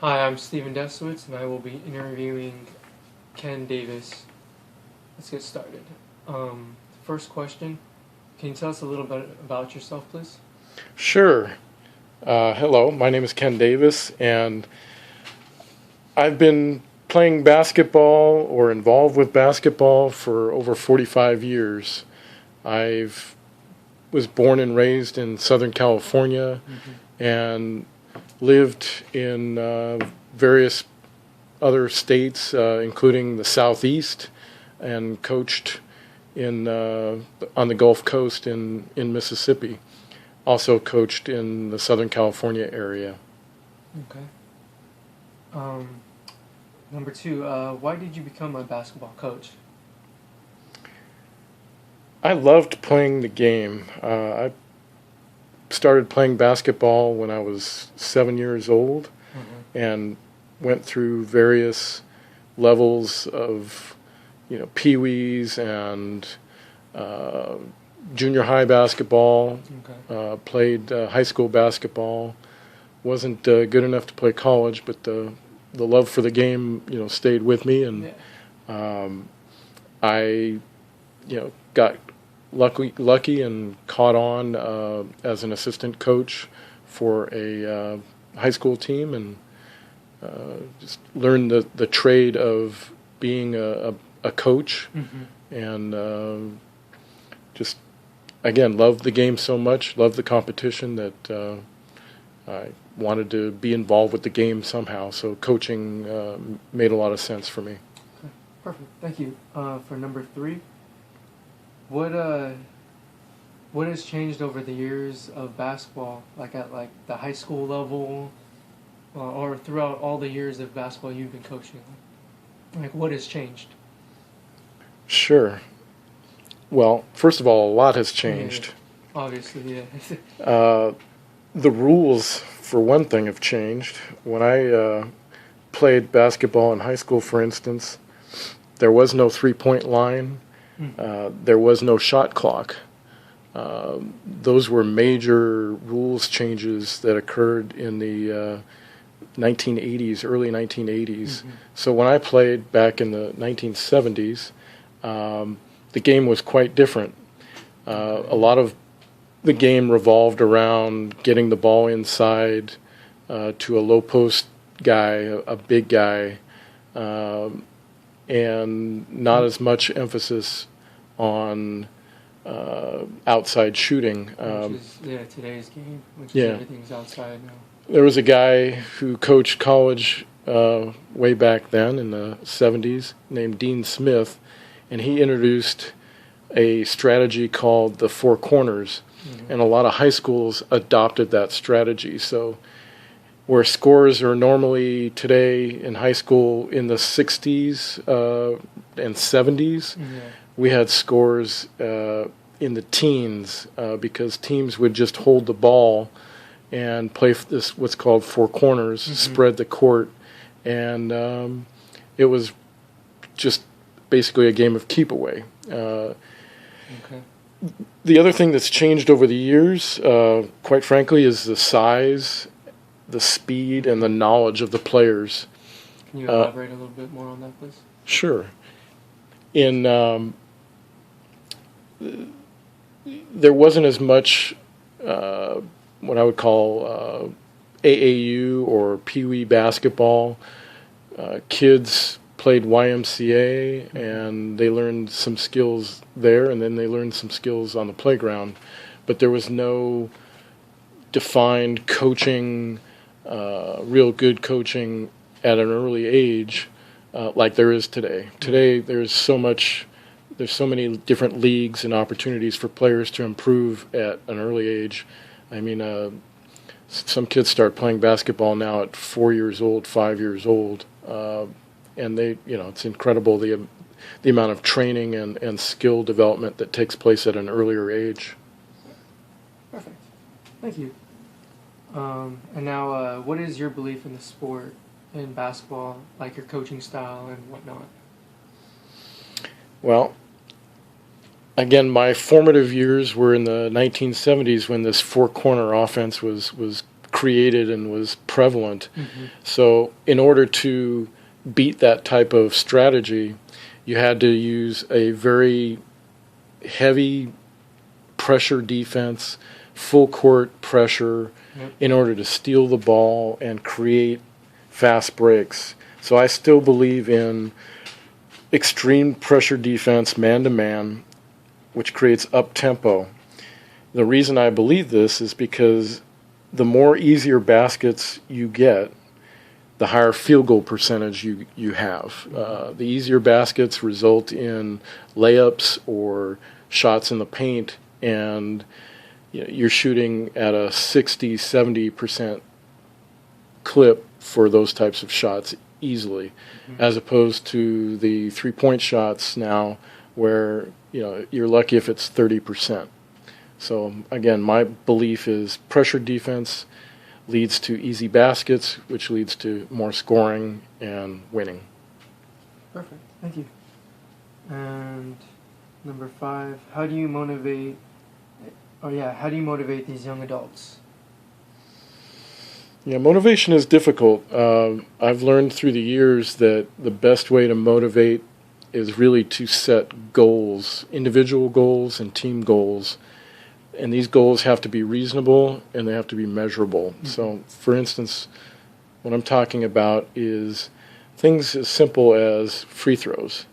Hi, I'm Steven Desowitz, and I will be interviewing Ken Davis. Let's get started. First question, can you tell us a little bit about yourself, please? Sure. Hello, my name is Ken Davis, and I've been playing basketball or involved with basketball for over 45 years. I was born and raised in Southern California and lived in various other states, including the Southeast, and coached in on the Gulf Coast in Mississippi. Also coached in the Southern California area. Okay. Number two, why did you become a basketball coach? I loved playing the game. I started playing basketball when I was 7 years old and went through various levels of, peewees and junior high basketball. Okay. Played high school basketball. Wasn't good enough to play college, but the love for the game, stayed with me, and I, got lucky and caught on as an assistant coach for a high school team, and just learned the trade of being a coach, and just again loved the game so much, loved the competition that I wanted to be involved with the game somehow. So coaching made a lot of sense for me. Okay. Perfect. Thank you. For number three, what has changed over the years of basketball, like at the high school level, or throughout all the years of basketball you've been coaching? Like, what has changed? Sure. Well, first of all, a lot has changed. Yeah, obviously, yeah. The rules, for one thing, have changed. When I played basketball in high school, for instance, there was no three-point line. There was no shot clock. Those were major rules changes that occurred in the 1980s, early 1980s. So when I played back in the 1970s, the game was quite different. A lot of the game revolved around getting the ball inside to a low post guy, a big guy, and not as much emphasis on outside shooting. Which is today's game, which is everything's outside now. There was a guy who coached college way back then in the 70s named Dean Smith, and he introduced a strategy called the four corners, and a lot of high schools adopted that strategy. So where scores are normally today in high school in the 60s and 70s, we had scores in the teens because teams would just hold the ball and play this what's called four corners, spread the court, and it was just basically a game of keep away. The other thing that's changed over the years, quite frankly, is the size, the speed, and the knowledge of the players. Can you elaborate a little bit more on that, please? Sure. There wasn't as much what I would call AAU or Pee Wee basketball. Kids played YMCA, and they learned some skills there, and then they learned some skills on the playground. But there was no defined coaching, real good coaching at an early age like there is today. Today there's so many different leagues and opportunities for players to improve at an early age. I mean, some kids start playing basketball now at 4 years old, 5 years old, and it's incredible the amount of training and skill development that takes place at an earlier age. Perfect. Thank you. And now, what is your belief in the sport, in basketball, like your coaching style and whatnot? Well, again, my formative years were in the 1970s when this four-corner offense was created and was prevalent. Mm-hmm. So in order to beat that type of strategy, you had to use a very heavy pressure defense, full court pressure, Yep. in order to steal the ball and create fast breaks. So I still believe in extreme pressure defense, man-to-man, which creates up-tempo. The reason I believe this is because the more easier baskets you get, the higher field goal percentage you have. The easier baskets result in layups or shots in the paint, and you're shooting at a 60-70% clip for those types of shots easily, as opposed to the three-point shots now where you're lucky if it's 30%. So again, my belief is pressure defense leads to easy baskets, which leads to more scoring and winning. Perfect. Thank you. And number 5, how do you motivate these young adults? Yeah, motivation is difficult. I've learned through the years that the best way to motivate is really to set goals, individual goals and team goals. And these goals have to be reasonable and they have to be measurable. Mm-hmm. So, for instance, what I'm talking about is things as simple as free throws.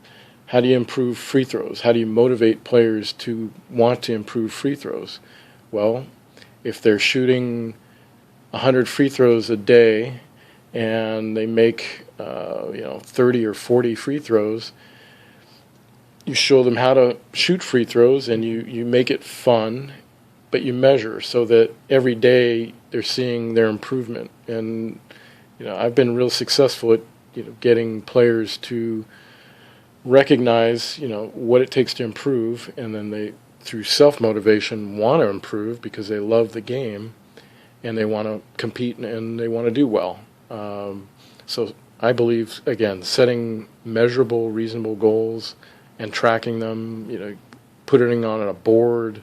How do you improve free throws? How do you motivate players to want to improve free throws? Well, if they're shooting 100 free throws a day and they make 30 or 40 free throws, you show them how to shoot free throws and you make it fun, but you measure so that every day they're seeing their improvement. And I've been real successful at getting players to recognize what it takes to improve, and then they, through self-motivation, want to improve because they love the game and they want to compete and they want to do well. So I believe, again, setting measurable, reasonable goals and tracking them, putting it on a board,